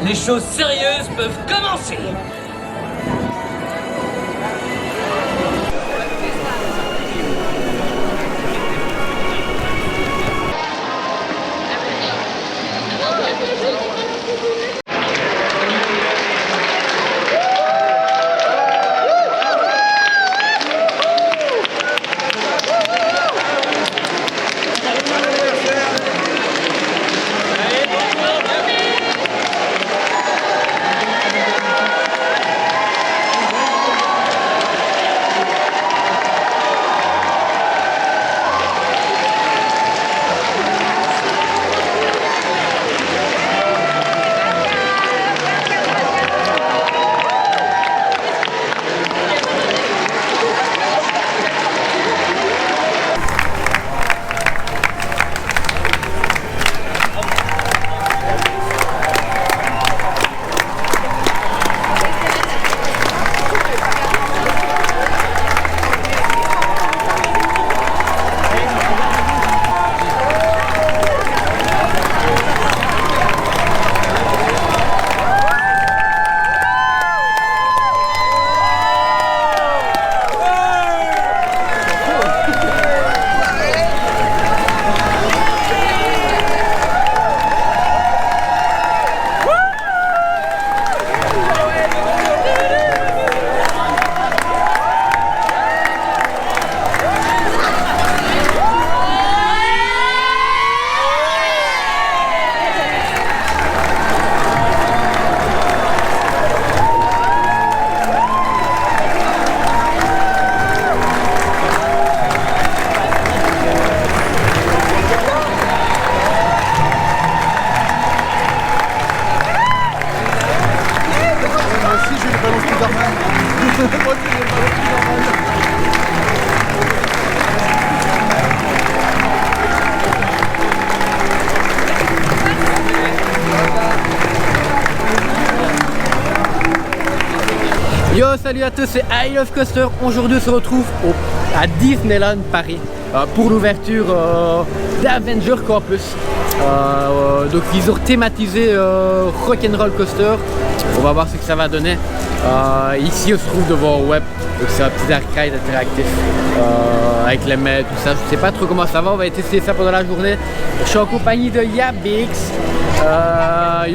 les choses sérieuses peuvent commencer. Yo, salut à tous, c'est I Love Coaster. Aujourd'hui on se retrouve à Disneyland Paris pour l'ouverture d'Avenger Campus. Donc ils ont thématisé Rock'n'Roll Coaster. On va voir ce que ça va donner. Ici on se trouve devant Web, donc c'est un petit arcade interactif avec les maîtres, tout ça. Je sais pas trop comment ça va, on va tester ça pendant la journée. Je suis en compagnie de Yabix.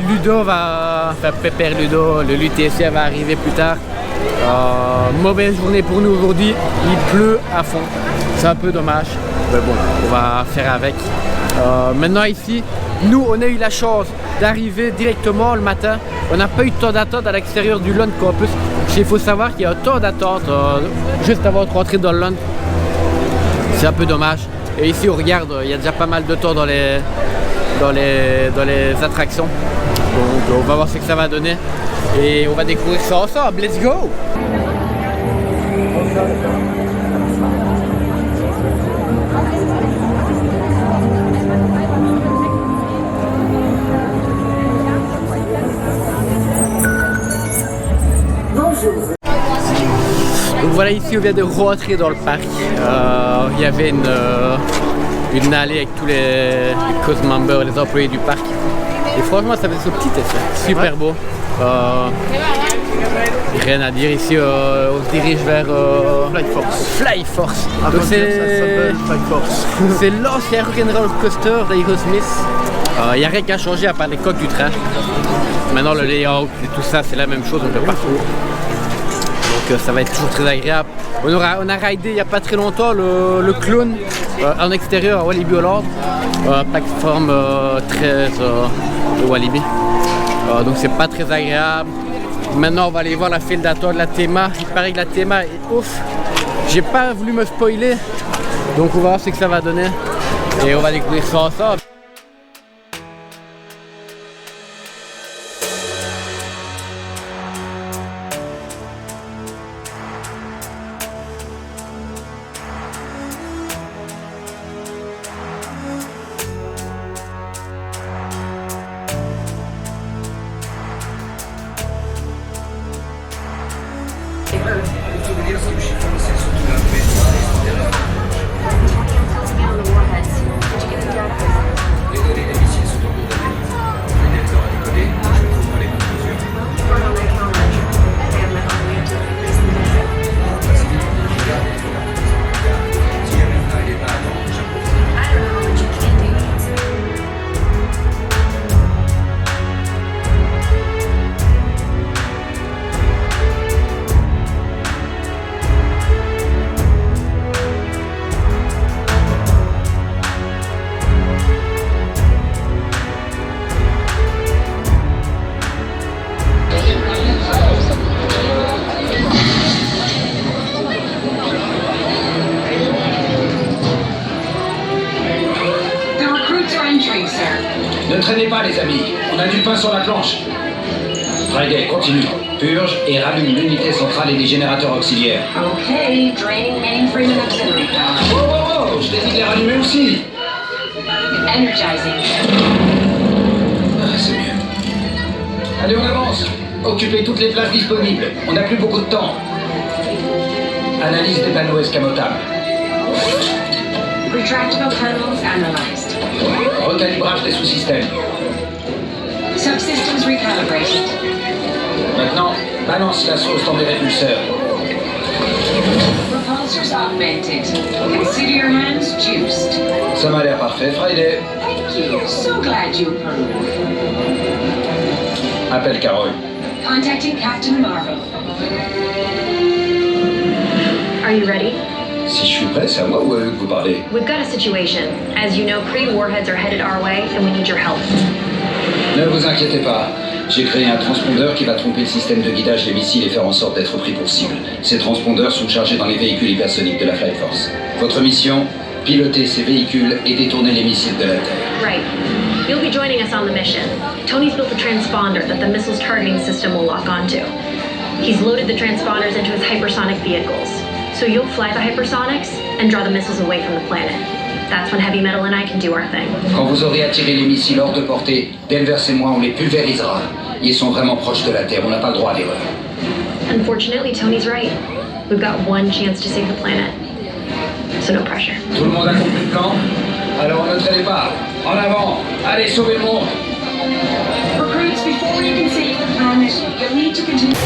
Ludo va, enfin Pépère Ludo, le l'UTC va arriver plus tard. Mauvaise journée pour nous aujourd'hui, il pleut à fond, c'est un peu dommage, mais bon, on va faire avec. Maintenant ici, nous on a eu la chance d'arriver directement le matin, on n'a pas eu de temps d'attente à l'extérieur du Lund Campus. Il faut savoir qu'il y a un temps d'attente juste avant de rentrer dans le Lund, c'est un peu dommage. Et ici on regarde, il y a déjà pas mal de temps dans les attractions, donc on va voir ce que ça va donner. Et on va découvrir ça ensemble, let's go! Bonjour. Donc voilà, ici on vient de rentrer dans le parc. Il y avait une allée avec tous les cast members, les employés du parc. Et franchement ça fait ce petit effet, super beau. Rien à dire, ici on se dirige vers Fly Force. Donc c'est l'ancien Rock'n'Roll Coaster d'Aerosmith. Il n'y a rien qu'à changer à part les coques du train. Maintenant le layout et tout ça c'est la même chose un peu partout. Donc ça va être toujours très agréable. On a raidé il n'y a pas très longtemps le clown en extérieur à Walibi Holland, plateforme 13 de Walibi. Donc c'est pas très agréable. Maintenant on va aller voir la file d'attente de la Théma. Il paraît que la Théma est ouf. J'ai pas voulu me spoiler, donc on va voir ce que ça va donner et on va découvrir ça ensemble. Ne traînez pas, les amis. On a du pain sur la planche. Friday, continue. Purge et rallume l'unité centrale et les générateurs auxiliaires. Okay, draining mainframe and auxiliary power. Oh, je t'ai dit de les rallumer aussi. Energizing. Ah, c'est mieux. Allez, on avance. Occupez toutes les places disponibles. On n'a plus beaucoup de temps. Analyse des panneaux escamotables. Retractable panels analyzed. Recalibrage des sous-systèmes. Subsystems recalibrated. Maintenant, balance la sauce dans les répulseurs. Repulsors augmented. Consider your hands juiced. Ça m'a l'air parfait, Friday. Thank you. So glad you approve. Appelle Carole. Contacting Captain Marvel. Are you ready? Si je suis prêt, c'est à moi ou à eux que vous parlez? We've got a situation. As you know, Kree warheads are headed our way, and we need your help. Ne vous inquiétez pas. J'ai créé un transpondeur qui va tromper le système de guidage des missiles et faire en sorte d'être pris pour cible. Ces transpondeurs sont chargés dans les véhicules hypersoniques de la Flight Force. Votre mission, piloter ces véhicules et détourner les missiles de la Terre. Right. You'll be joining us on the mission. Tony's built a transponder that the missile's targeting system will lock onto. He's loaded the transponders into his hypersonic vehicles. So you'll fly the hypersonics and draw the missiles away from the planet. That's when Heavy Metal and I can do our thing. Quand vous aurez attiré les missiles hors de portée, Denvers et moi, on les pulvérisera. Ils sont vraiment proches de la Terre, on n'a pas le droit à l'erreur. Unfortunately, Tony's right. We've got one chance to save the planet. So no pressure. Tout le monde a compris le plan? Alors ne traînez pas. En avant. Allez, sauvez le monde. Recruits, before you can save the planet, you'll need to continue.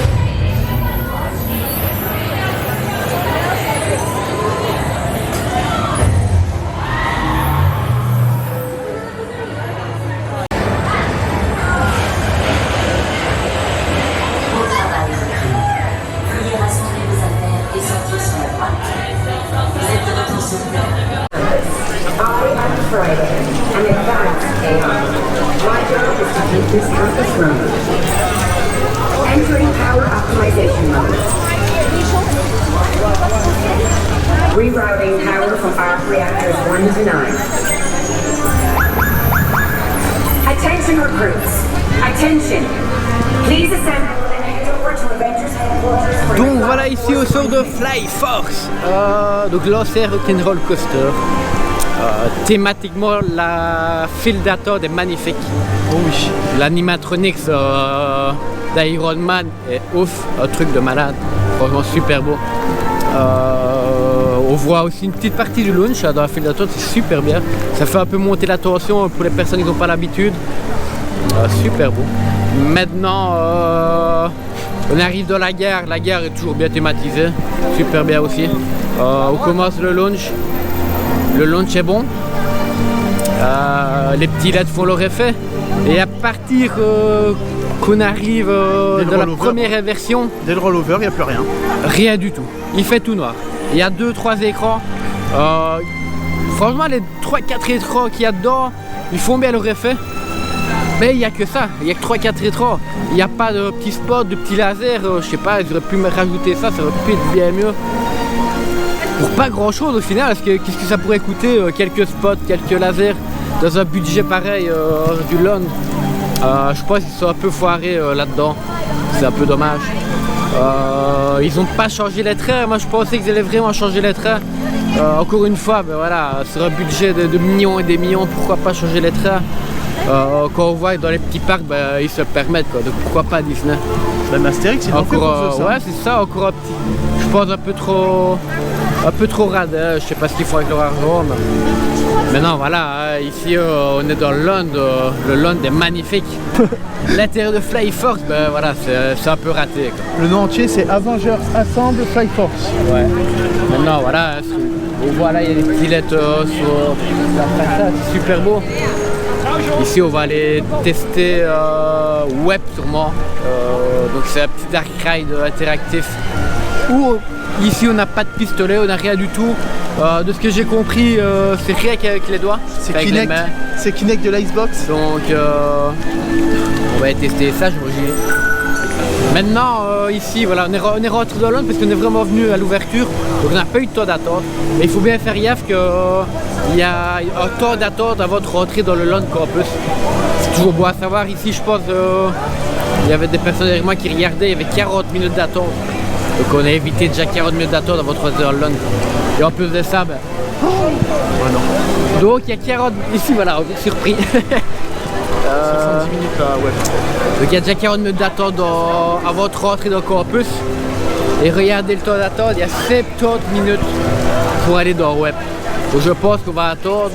Friday, an advanced AI. My job is to keep this campus running. Entering power optimization mode. Rerouting power from arc reactors 1 to 9. Attention recruits. Attention. Please assemble and head over to Avengers Headquarters for Donc voilà, ici au sort de Fly Force, donc l'ancien Rock'n'Roll Coaster. Thématiquement, la file d'attente est magnifique. Oh oui. L'animatronics d'Iron Man est ouf, un truc de malade, franchement super beau. On voit aussi une petite partie du launch dans la file d'attente, c'est super bien. Ça fait un peu monter la tension pour les personnes qui n'ont pas l'habitude. Super beau. Maintenant, on arrive dans la gare est toujours bien thématisée, super bien aussi. On commence le launch. Le launch est bon, les petits LED font leur effet et à partir qu'on arrive dans la première version, dès le rollover, il n'y a plus rien. Rien du tout, il fait tout noir. Il y a 2-3 écrans, franchement les 3-4 écrans qu'il y a dedans, ils font bien leur effet. Mais il n'y a que ça, il n'y a que 3-4 écrans, il n'y a pas de petits spots, de petits lasers, je sais pas, ils auraient pu me rajouter ça, ça aurait pu être bien mieux. Pour pas grand chose au final, parce que qu'est-ce que ça pourrait coûter, quelques spots, quelques lasers dans un budget pareil du Land. Je pense qu'ils sont un peu foirés là-dedans, c'est un peu dommage. Ils n'ont pas changé les trains, moi je pensais qu'ils allaient vraiment changer les trains. Encore une fois, ben voilà, sur un budget de millions et des millions, pourquoi pas changer les trains. Quand on voit dans les petits parcs, ben, ils se permettent quoi, donc pourquoi pas Disney. Même Astérix, ils ont fait pour ça. Ouais, c'est ça, encore un petit, je pense un peu trop radin, je sais pas ce qu'ils font avec leur argent. Mais non, voilà, ici on est dans le Land est magnifique. L'intérieur de Fly Force, ben voilà, c'est un peu raté quoi. Le nom entier c'est Avengers Assemble Fly Force. Ouais. Maintenant voilà, on voit là il y a des petits LED sur la façade, c'est super beau. Ici on va aller tester Web sûrement, donc c'est un petit dark ride interactif où ici on n'a pas de pistolet, on n'a rien du tout. De ce que j'ai compris, c'est rien qu'avec les doigts, c'est avec Kinect, les mains. c'est Kinect de l'Icebox. Donc on va aller tester ça, j'imagine. Maintenant, ici, voilà, on est rentré dans Londres parce qu'on est vraiment venu à l'ouverture, donc on n'a pas eu de temps d'attente. Mais il faut bien faire gaffe qu'il y a un temps d'attente avant de rentrer dans le London Campus. C'est toujours bon à savoir. Ici, je pense il y avait des personnes derrière moi qui regardaient, il y avait 40 minutes d'attente. Donc on a évité déjà 40 minutes d'attente avant de rentrer dans le London. Et en plus de ça, ben... voilà. Donc il y a 40... Ici, voilà, on est surpris. 70 minutes là, ouais. Donc il y a déjà 40 minutes d'attente avant de rentrer dans le campus. Et regardez le temps d'attente, il y a 70 minutes pour aller dans le web. Donc je pense qu'on va attendre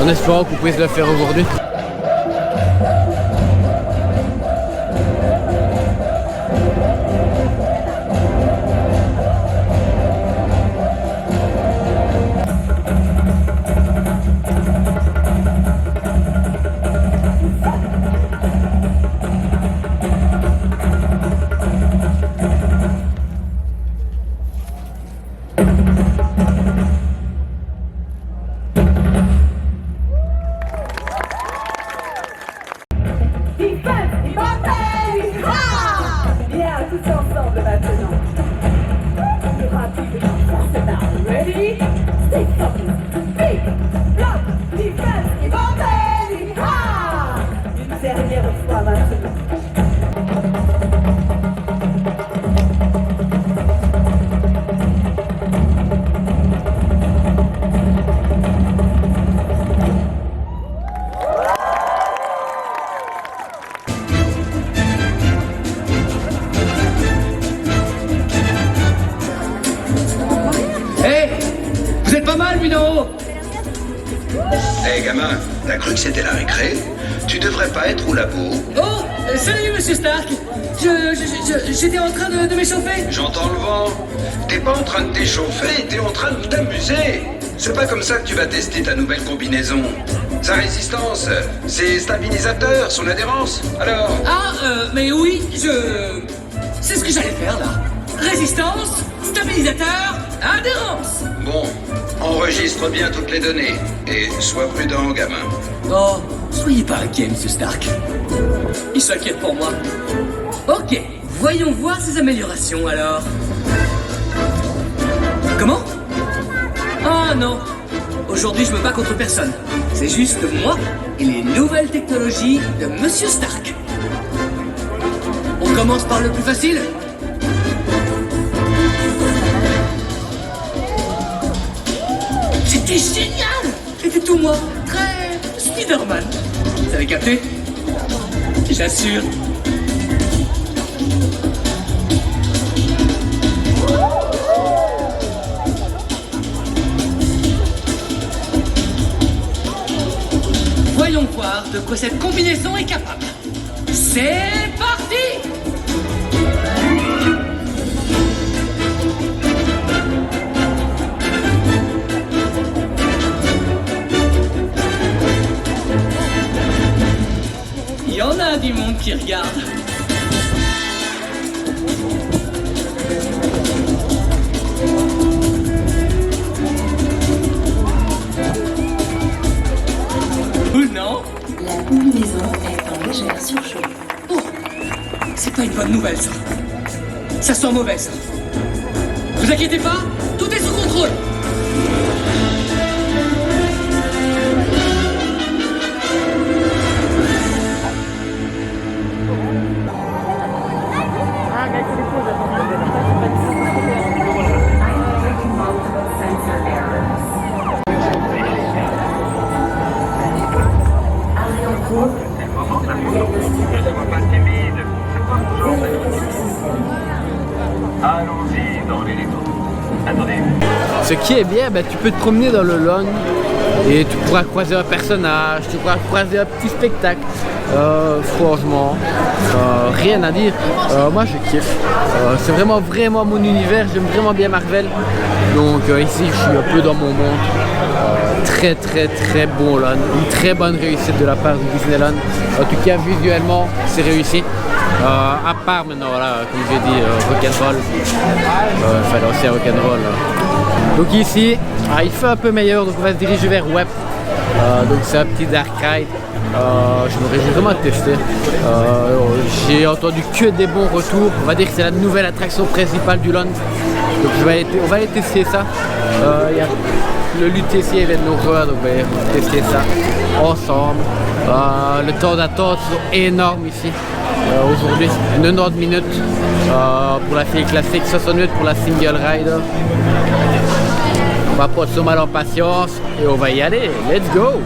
en espérant qu'on puisse le faire aujourd'hui. Hé gamin, t'as cru que c'était la récré? Tu devrais pas être au labo. Oh, salut monsieur Stark. J'étais en train de m'échauffer. J'entends le vent. T'es pas en train de t'échauffer, t'es en train de t'amuser. C'est pas comme ça que tu vas tester ta nouvelle combinaison. Sa résistance, ses stabilisateurs, son adhérence. Alors... Ah, mais oui, c'est ce que j'allais faire là. Résistance, stabilisateur, adhérence. Bon, enregistre bien toutes les données. Et sois prudent, gamin. Oh, soyez pas inquiet, monsieur Stark. Il s'inquiète pour moi. Ok, voyons voir ces améliorations alors. Comment? Ah non, aujourd'hui je me bats contre personne. C'est juste moi et les nouvelles technologies de monsieur Stark. On commence par le plus facile. C'était génial! C'était tout moi, très Spider-Man. Vous avez capté? J'assure. Voyons voir de quoi cette combinaison est capable. C'est parti! Il y en a du monde qui regarde. Ou non? La combinaison est en légère surchauffe. Oh, c'est pas une bonne nouvelle ça. Ça sent mauvais ça. Vous inquiétez pas, tout est sous contrôle. Allons-y dans les métros. Attendez. Ce qui est bien, ben, tu peux te promener dans le Londres et tu pourras croiser un personnage, tu pourras croiser un petit spectacle. Franchement, rien à dire. Moi je kiffe. C'est vraiment mon univers, j'aime vraiment bien Marvel. Donc ici je suis un peu dans mon monde. Très bon Londres, une très bonne réussite de la part de Disneyland. En tout cas visuellement c'est réussi. À part maintenant, voilà, comme j'ai dit, rock'n'roll. Il fallait aussi un rock'n'roll. Donc ici, il fait un peu meilleur, donc on va se diriger vers Web. Donc c'est un petit dark ride. Je me réjouis vraiment de tester. J'ai entendu que des bons retours. On va dire que c'est la nouvelle attraction principale du land. Donc on va aller tester ça. Il y a le l'UTC Event Nova, donc on va tester ça ensemble. Le temps d'attente est énorme ici. Aujourd'hui, 90 minutes pour la file classique, 60 minutes pour la single rider. On va prendre ce mal en patience et on va y aller. Let's go!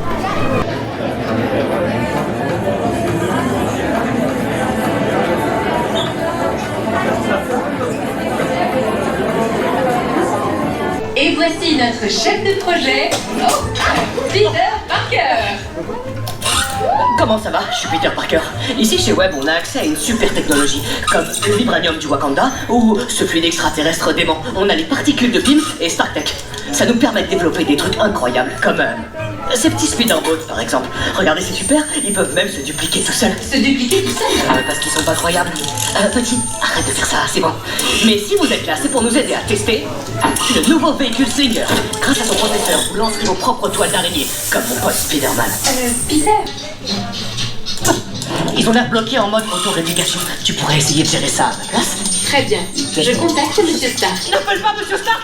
Et voici notre chef de projet, Peter Parker. Comment ça va? Je suis Peter Parker. Ici chez Webb, on a accès à une super technologie, comme le vibranium du Wakanda ou ce fluide extraterrestre dément. On a les particules de PIM et StarkTech. Ça nous permet de développer des trucs incroyables, comme ces petits speederboats par exemple. Regardez, c'est super, ils peuvent même se dupliquer tout seuls. Se dupliquer tout seul? Parce qu'ils sont pas croyables. Petit, arrête de faire ça, c'est bon. Mais si vous êtes là, c'est pour nous aider à tester le nouveau véhicule Slinger. Grâce à son processeur, vous lancerez vos propres toiles d'araignée, comme mon pote Spider-Man. Peter? Ils ont l'air bloqués en mode auto-réplication. Tu pourrais essayer de gérer ça à ma place? Très bien. Je contacte Monsieur Stark. N'appelle pas Monsieur Stark!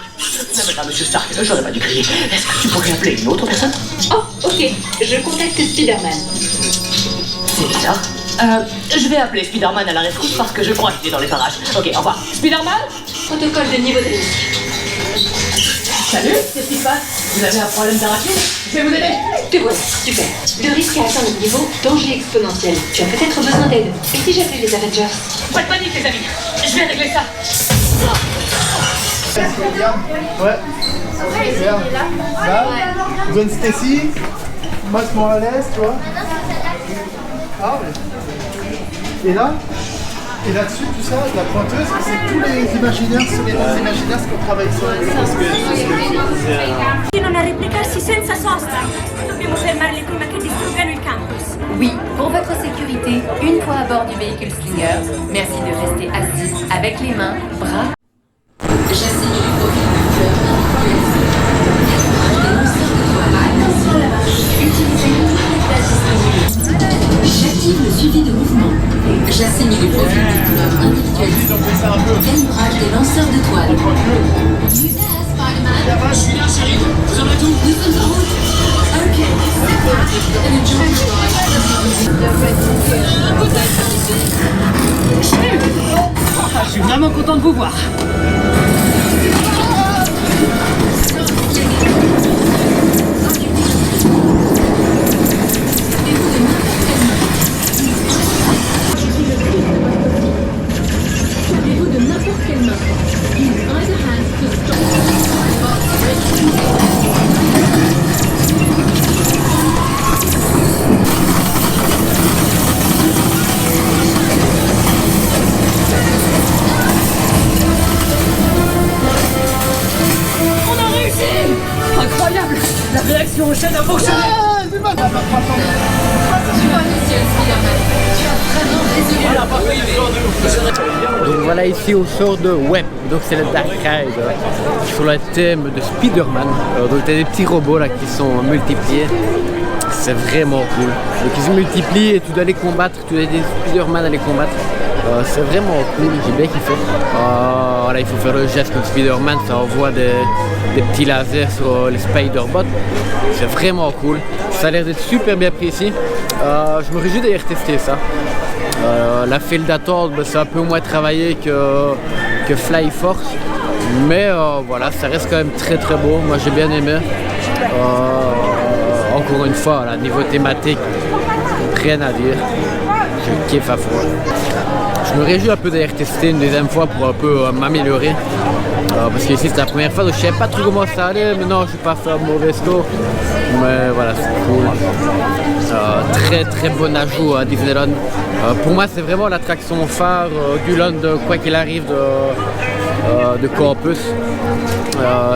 N'appelle pas Monsieur Stark, j'aurais pas dû crier. Est-ce que tu pourrais appeler une autre personne? Oh, ok. Je contacte Spider-Man. C'est bizarre. Je vais appeler Spider-Man à la rescousse parce que je crois qu'il est dans les parages. Ok, au revoir. Spider-Man? Protocole de niveau de risque. Salut, qu'est-ce qui se passe? Vous avez un problème d'arachide? Je vais vous aider. Te voilà, super. Le risque a atteint le niveau danger exponentiel. Tu as peut-être besoin d'aide. Et si j'appelais les Avengers? Pas de panique les amis, je vais régler ça. Ouais. Regarde. Là, Gwen Stacy, Miles Morales, tu vois. Ah ouais. Et là, et là-dessus, tout ça, la pointeuse, c'est tous les imaginaires, qui ont travaillé sur Continuano a replicarsi senza sosta. Dobbiamo fermarli prima che distruggano il campus. Oui, pour votre sécurité, une fois à bord du véhicule Slinger, merci de rester assis avec les mains, bras. J'assigne le profil du cœur. Utilisez toutes les places disponibles. J'active le suivi de mouvement. J'assigne les profils des couleurs individualisés. Calibrage des lanceurs de toile. Je suis là, chérie. Vous en êtes où? Nous sommes en route. Ok, c'est parti. Je suis vraiment content de vous voir. Servez-vous de n'importe quelle main. Use either hand to stop. On a réussi! Incroyable! La réaction aux chaînes a fonctionné! Donc voilà, ici au sort de Webb, donc c'est le Dark Ride sur le thème de Spider-Man. Donc tu as des petits robots là qui sont multipliés, c'est vraiment cool. Donc ils se multiplient et tu dois les combattre, tu dois aider Spider-Man à les combattre. C'est vraiment cool, j'ai bien kiffé. Voilà, il faut faire le geste comme Spider-Man, ça envoie des petits lasers sur les Spider-Bots. C'est vraiment cool, ça a l'air d'être super bien pris ici. Je me réjouis d'ailleurs tester ça. La file d'attente, c'est un peu moins travaillé que Fly Force, mais voilà, ça reste quand même très très beau. Moi j'ai bien aimé. Encore une fois, là, niveau thématique, rien à dire. Je kiffe à fond. Je me réjouis un peu d'ailleurs tester une deuxième fois pour un peu m'améliorer. Parce que ici c'est la première fois, donc je savais pas trop comment ça allait, mais non, je vais pas faire un mauvais score. Mais voilà, c'est cool. Très très bon ajout à Disneyland. Pour moi, c'est vraiment l'attraction phare du land, quoi qu'il arrive, de campus.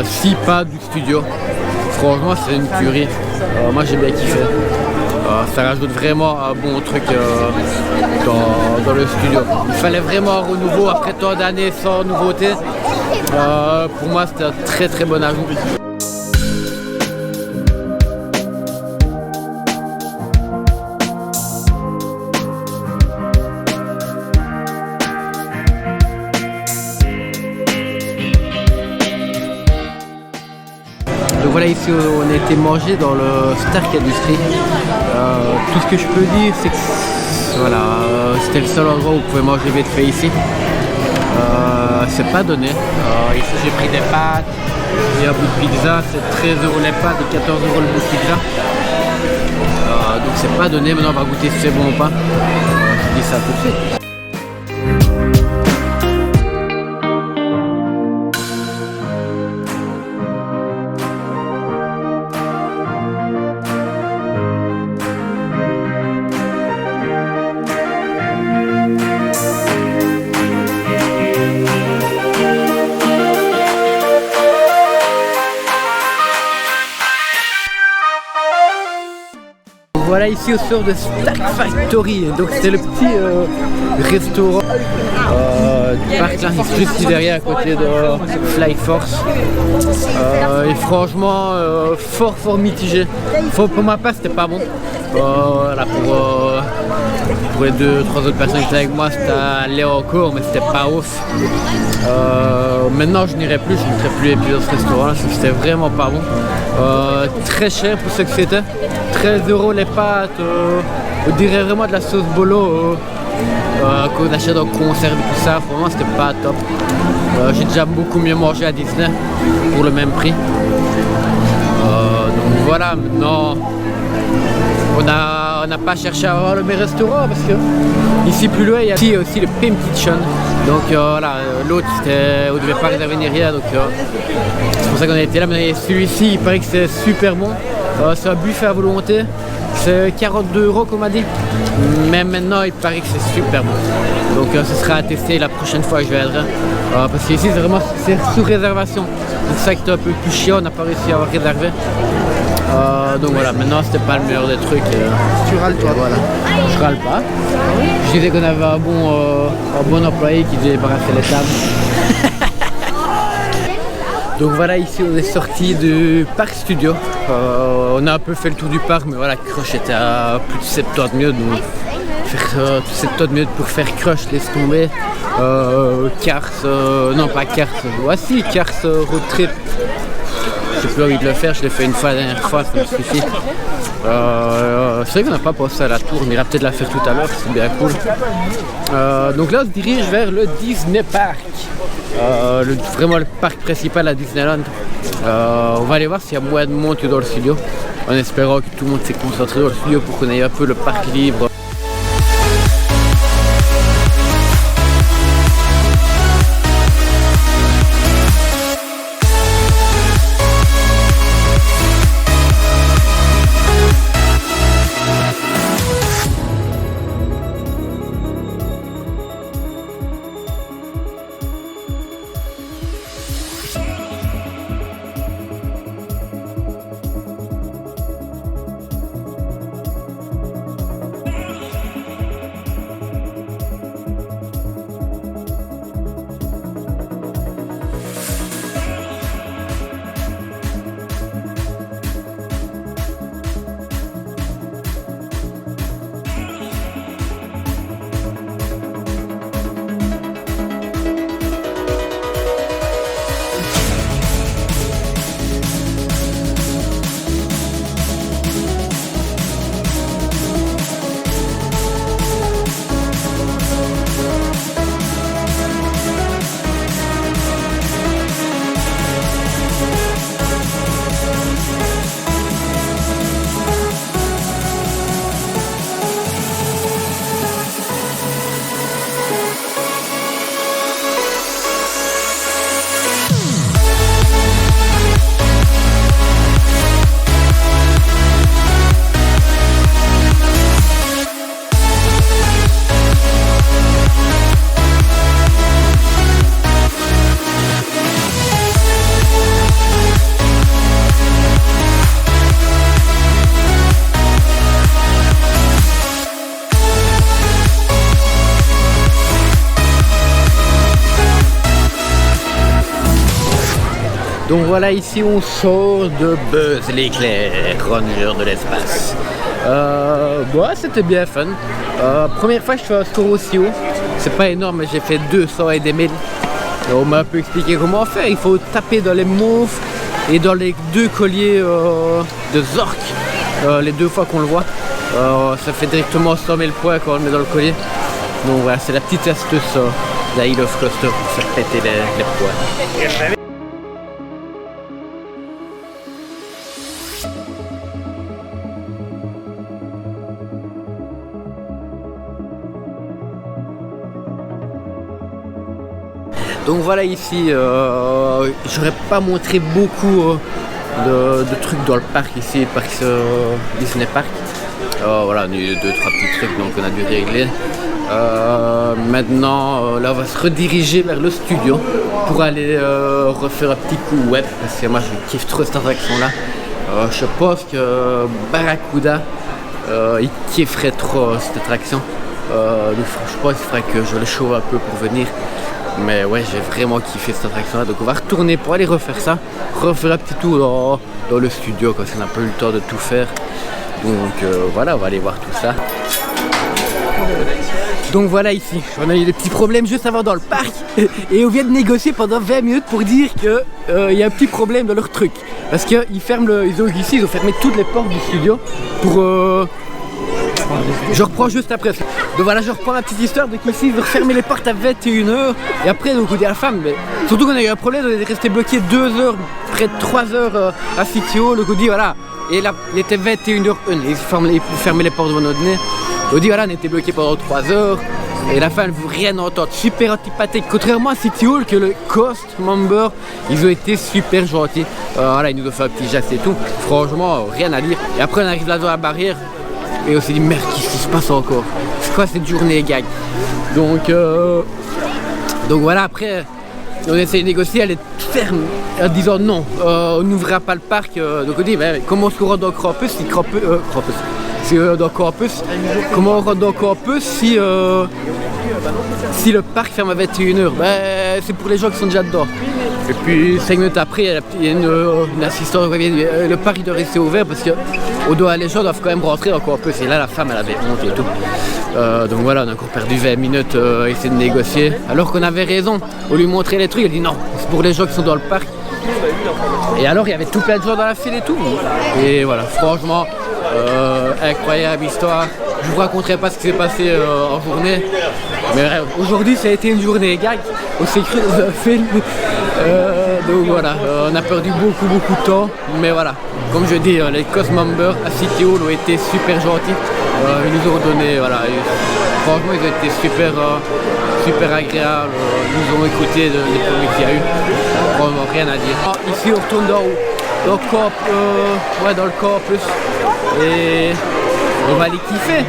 Si pas du studio. Franchement, c'est une tuerie. Moi, j'ai bien kiffé. Ça rajoute vraiment un bon truc dans le studio. Il fallait vraiment un renouveau après tant d'années sans nouveauté. Pour moi, c'était un très très bon ajout. voilà, ici on a été mangé dans le Stark Industries. Tout ce que je peux dire, c'est que voilà, c'était le seul endroit où vous pouvez manger vite fait ici. C'est pas donné. Ici j'ai pris des pâtes et un bout de pizza, c'est 13 € les pâtes et 14 € le bout de pizza. Donc c'est pas donné, maintenant on va goûter si c'est bon ou pas. Je dis ça tout de suite. Voilà, ici au sort de Stark Factory, donc c'est le petit restaurant du parc là, juste ici derrière à côté de Fly Force. Et franchement, fort mitigé. Pour ma part, c'était pas bon. Voilà, pour les 2-3 autres personnes qui étaient avec moi, ça allait encore, mais c'était pas ouf. Maintenant, je n'irai plus, je ne ferai plus les pieds dans ce restaurant, c'était vraiment pas bon. Très cher pour ce que c'était. 13 € les pâtes, on dirait vraiment de la sauce bolo qu'on achète en conserve et tout ça. Vraiment, c'était pas top. J'ai déjà beaucoup mieux mangé à Disney pour le même prix. Donc voilà, maintenant on n'a pas cherché à avoir le meilleur restaurant parce que ici plus loin il y a aussi le Pim Kitchen. Donc voilà, l'autre on ne devait pas réserver ni rien, donc c'est pour ça qu'on a été là. Mais celui-ci il paraît que c'est super bon. C'est un buffet à volonté, c'est 42 € qu'on m'a dit, mais maintenant il paraît que c'est super bon. Donc ce sera à tester la prochaine fois que je viendrai, parce qu'ici c'est vraiment sous réservation. C'est ça qui est un peu plus chiant, on n'a pas réussi à avoir réservé. Donc voilà, maintenant c'était pas le meilleur des trucs. Tu râles toi? Voilà. Je râle pas. Je disais qu'on avait un bon employé qui devait débarrasser les tables. Donc voilà, ici on est sorti du parc studio. On a un peu fait le tour du parc, mais voilà, Crush était à plus de 70 minutes. Donc faire 70 minutes pour faire Crush, laisse tomber. Cars, non pas Cars, voici Cars Road Trip. J'ai plus envie de le faire, je l'ai fait une fois la dernière fois, ça me suffit. C'est vrai qu'on n'a pas pensé à la tour, on ira peut-être la faire tout à l'heure, c'est bien cool. Donc là on se dirige vers le Disney Park, vraiment le parc principal à Disneyland. On va aller voir s'il y a moins de monde que dans le studio, en espérant que tout le monde s'est concentré dans le studio pour qu'on ait un peu le parc libre. Donc voilà, ici on sort de Buzz l'éclair, ranger de l'espace. Ouais, c'était bien fun. Première fois que je fais un score aussi haut. C'est pas énorme, mais j'ai fait 200 et des 1000. On m'a un peu expliqué comment faire. Il faut taper dans les moves et dans les 2 colliers de Zork, les 2 fois qu'on le voit, ça fait directement 100 000 points quand on le met dans le collier. Donc voilà, c'est la petite astuce d'Isle of Coaster pour faire péter les points. Donc voilà, ici, j'aurais pas montré beaucoup de trucs dans le parc ici, le parc Disney Park. Voilà, on a eu 2-3 petits trucs donc on a dû régler. Maintenant, là on va se rediriger vers le studio pour aller refaire un petit coup web parce que moi je kiffe trop cette attraction là. Je pense que Barracuda il kifferait trop cette attraction. Donc je pense qu'il faudrait que je le show un peu pour venir. Mais ouais, j'ai vraiment kiffé cette attraction là, donc on va retourner pour aller refaire ça, refaire un petit tour dans le studio parce qu'on n'a pas eu le temps de tout faire. Donc voilà, on va aller voir tout ça. Donc voilà, ici, on a eu des petits problèmes juste avant dans le parc et on vient de négocier pendant 20 minutes pour dire qu'il y a un petit problème dans leur truc. Parce qu'ils ferment ici, ils ont fermé toutes les portes du studio pour... Je reprends juste après. Donc voilà, je reprends la petite histoire. Donc ici, ils ont fermé les portes à 21 h. Et après, donc on dit à la femme, mais surtout qu'on a eu un problème, on est resté bloqué 2 h, près de 3 h à Citio. Donc on dit voilà, et là, il était 21 h 1. Ils fermaient les portes devant notre nez. On dit voilà, on était bloqué pendant 3 h. Et la femme ne veut rien entendre, super antipathique. Contrairement à City Hall, que le Coast Member, ils ont été super gentils. Voilà, ils nous ont fait un petit geste et tout. Franchement, rien à dire. Et après, on arrive là dans la barrière. Et on s'est dit merde, qu'est-ce qui se passe encore? C'est quoi cette journée gag? Donc voilà, après on essaie de négocier, elle est ferme en disant non, on n'ouvrira pas le parc. Donc on dit ben, comment on se rend dans Krampus dans Campus, comment on rentre dans Campus si le parc ferme à 21 h? Ben, c'est pour les gens qui sont déjà dedans. Et puis 5 minutes après, il y a une assistante qui vient, le parc doit rester ouvert parce que les gens doivent quand même rentrer dans Campus. Et là, la femme, elle avait honte et tout. Donc voilà, on a encore perdu 20 minutes à essayer de négocier. Alors qu'on avait raison, on lui montrait les trucs, elle dit non, c'est pour les gens qui sont dans le parc. Et alors, il y avait tout plein de gens dans la file et tout. Et voilà, franchement, incroyable histoire. Je vous raconterai pas ce qui s'est passé en journée. Mais aujourd'hui, ça a été une journée gag. On s'est cru dans un film. Donc voilà, on a perdu beaucoup de temps. Mais voilà, comme je dis, les Coast Members à City Hall ont été super gentils. Ils nous ont donné, voilà, franchement, ils ont été super agréables. Ils nous ont écouté les problèmes qu'il y a eu. Vraiment, rien à dire. Ici, on retourne dans le campus. Et on va les kiffer.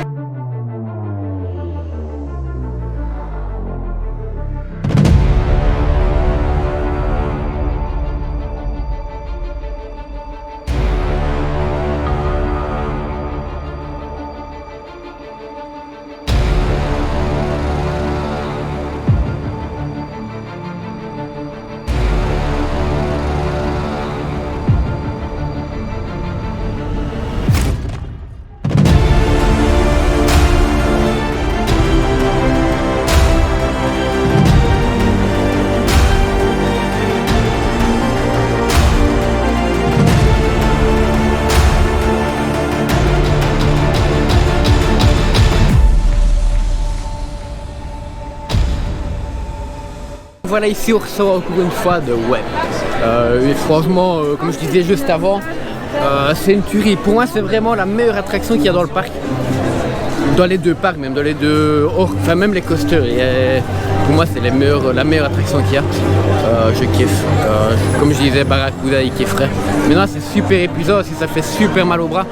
Voilà, ici on ressort encore une fois de web. Et franchement, comme je disais juste avant, c'est une tuerie. Pour moi, c'est vraiment la meilleure attraction qu'il y a dans le parc. Dans les 2 parcs, même dans les 2, enfin même les coasters. Pour moi, c'est la meilleure attraction qu'il y a. Je kiffe. Comme je disais, Barracuda, il kifferait. Maintenant, c'est super épuisant aussi, ça fait super mal au bras.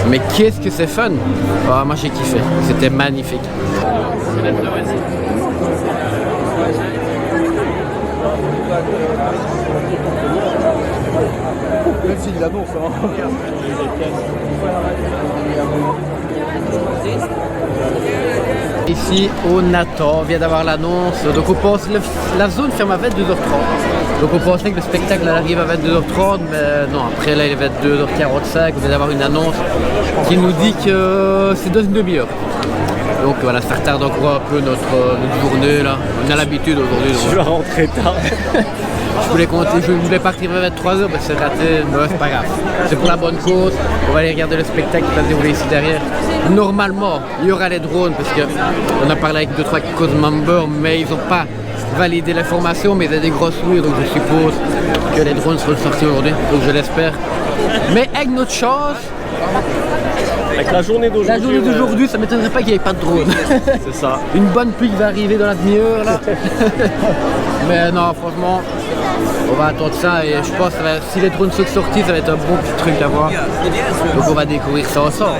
Mais qu'est-ce que c'est fun! Moi, j'ai kiffé. C'était magnifique. Même s'il l'annonce, Ici, on attend, on vient d'avoir l'annonce. Donc on pense la zone ferme à 22 h 30. Donc on pensait que le spectacle arrive à 22 h 30, mais non, après là il est 22 h 45. On vient d'avoir une annonce qui nous dit que c'est dans une demi-heure. Donc voilà, ça retarde encore un peu notre journée là. On a l'habitude aujourd'hui. Je vais rentrer tard. je voulais partir vers 23h, mais c'est raté, mais c'est pas grave. C'est pour la bonne cause, on va aller regarder le spectacle qui va se dérouler ici derrière. Normalement, il y aura les drones, parce qu'on a parlé avec 2-3 cause members, mais ils n'ont pas validé l'information, mais il y a des grosses rouilles, donc je suppose que les drones seront sortis aujourd'hui, donc je l'espère. Mais avec notre chance, avec la journée d'aujourd'hui, ça ne m'étonnerait pas qu'il n'y ait pas de drone. C'est ça. Une bonne pluie qui va arriver dans la demi-heure là. Mais non, franchement, on va attendre ça et je pense que si les drones sont sortis, ça va être un bon petit truc à voir. Donc on va découvrir ça ensemble.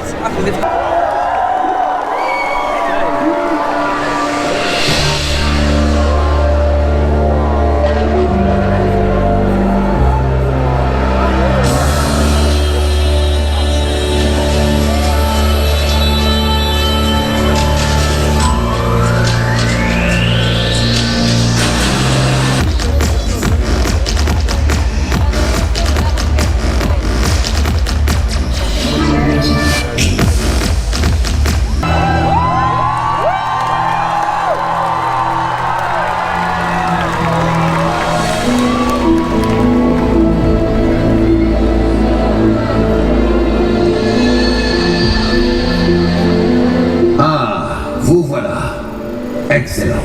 Excellent.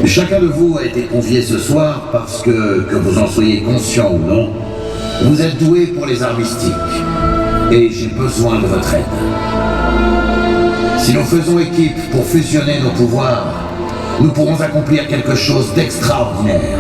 Chacun de vous a été convié ce soir parce que vous en soyez conscient ou non, vous êtes doué pour les arts mystiques. Et j'ai besoin de votre aide. Si nous faisons équipe pour fusionner nos pouvoirs, nous pourrons accomplir quelque chose d'extraordinaire.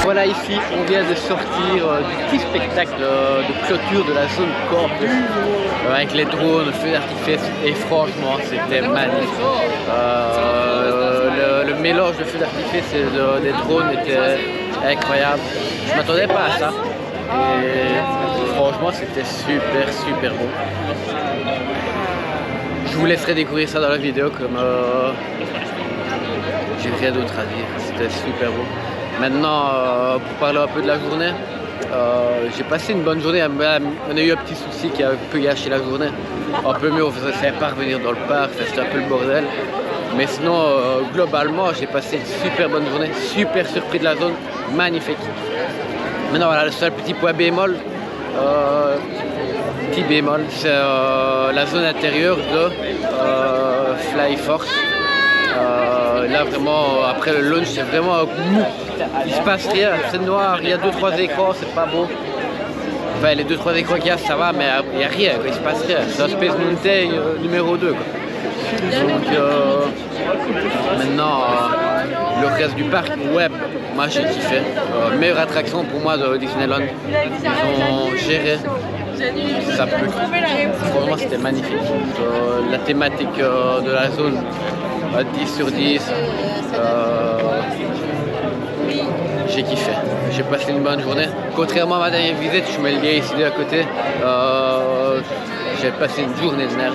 Voilà, ici on vient de sortir du petit spectacle de clôture de la zone campus avec les drones, le feu d'artifice et franchement c'était magnifique. Le mélange de feu d'artifice et des drones était incroyable. Je m'attendais pas à ça et franchement c'était super beau. Je vous laisserai découvrir ça dans la vidéo comme j'ai rien d'autre à dire, c'était super beau. Maintenant, pour parler un peu de la journée, j'ai passé une bonne journée. On a eu un petit souci qui a un peu gâché la journée. Un peu mieux, on ne savait pas revenir dans le parc, c'était un peu le bordel. Mais sinon, globalement, j'ai passé une super bonne journée, super surpris de la zone, magnifique. Maintenant, voilà, le seul petit point bémol, c'est la zone intérieure de Flyforce. Là vraiment après le launch c'est vraiment mou, il se passe rien, c'est noir, il y a 2-3 écrans, c'est pas beau. Enfin les 2-3 écrans qu'il y a ça va mais il n'y a rien, quoi, il se passe rien, c'est un Space Mountain numéro 2 quoi. Donc maintenant le reste du parc, ouais, moi j'ai kiffé. Meilleure attraction pour moi de Disneyland, ils ont géré. Ça peut. Franchement c'était magnifique. La thématique de la zone, 10 sur 10. J'ai kiffé. J'ai passé une bonne journée. Contrairement à ma dernière visite, je mets le gars ici à côté. J'ai passé une journée de merde.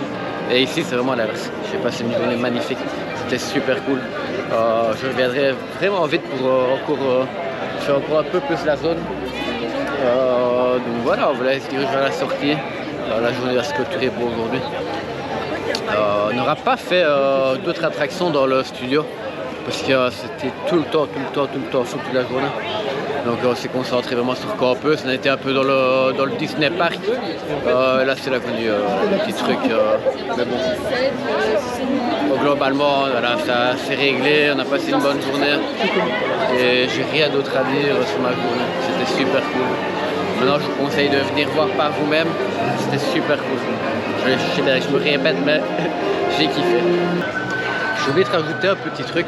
Et ici c'est vraiment l'inverse. J'ai passé une journée magnifique. C'était super cool. Je reviendrai vraiment vite pour faire encore un peu plus la zone. Donc voilà, on va se diriger vers la sortie. La journée va se clôturer pour aujourd'hui. On n'aura pas fait d'autres attractions dans le studio. parce que c'était tout le temps chaud toute la journée. Donc on s'est concentré vraiment sur Campus, on a été un peu dans le Disney Park. Là c'est l'avenue, le petit truc. Mais bon. Donc, globalement, voilà, ça s'est réglé, on a passé une bonne journée. Et j'ai rien d'autre à dire sur ma journée. C'était super cool. Maintenant je vous conseille de venir voir par vous-même. C'était super cool. Je me répète, mais j'ai kiffé. Je voulais te rajouter un petit truc.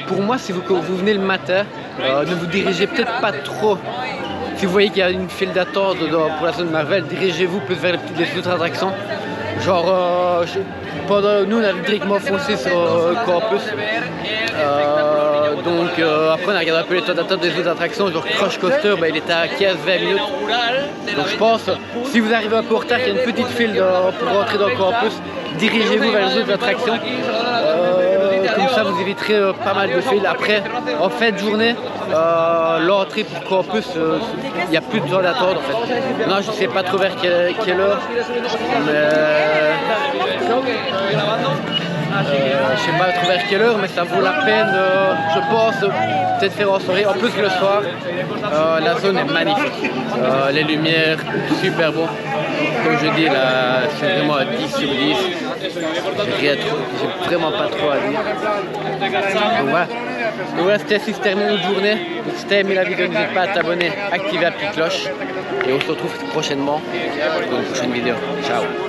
Pour moi, si vous venez le matin, ne vous dirigez peut-être pas trop. Si vous voyez qu'il y a une file d'attente pour la zone Marvel, dirigez-vous plus vers les autres attractions. Genre, nous on a directement foncé sur Campus. Donc après on a regardé un peu les temps d'attente des autres attractions, genre Crush Coaster, il était à 15-20 minutes. Donc je pense, si vous arrivez un peu en retard, qu'il y a une petite file pour rentrer dans le Campus, dirigez-vous vers les autres attractions. Comme ça vous éviterez pas mal de files. Après, en fin de journée, l'entrée pour Campus, il n'y a plus de temps d'attente en fait. Non, je ne sais pas trop vers quelle heure, mais je sais pas trop vers quelle heure, mais ça vaut la peine, je pense, peut-être faire en soirée. En plus le soir, la zone est magnifique. Les lumières, super bon. Comme je dis, là, c'est vraiment à 10 sur 10. J'ai vraiment pas trop à dire. Donc voilà, c'était ainsi se termine notre journée. Donc, si t'as aimé la vidéo, n'hésite pas à t'abonner, activer la petite cloche. Et on se retrouve prochainement pour une prochaine vidéo. Ciao.